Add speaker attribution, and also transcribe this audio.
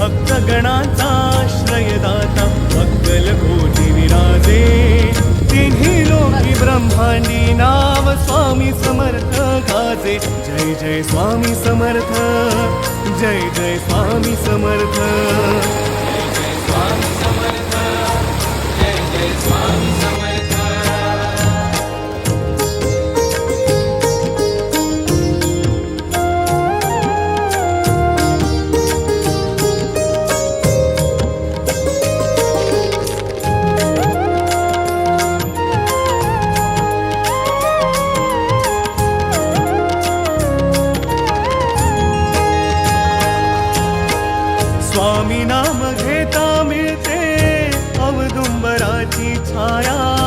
Speaker 1: भक्तगणाचा आश्रयदाता अक्कल कोटी विराजे तिन्ही लोकी ब्रह्मांडी नाव स्वामी समर्थ गाजे जय जय स्वामी समर्थ जय जय स्वामी समर्थ
Speaker 2: जय जय स्वामी समर्थ जय जय स्वामी समर्थ
Speaker 1: स्वामी नाम घेता मिळते अवदुंबराची छाया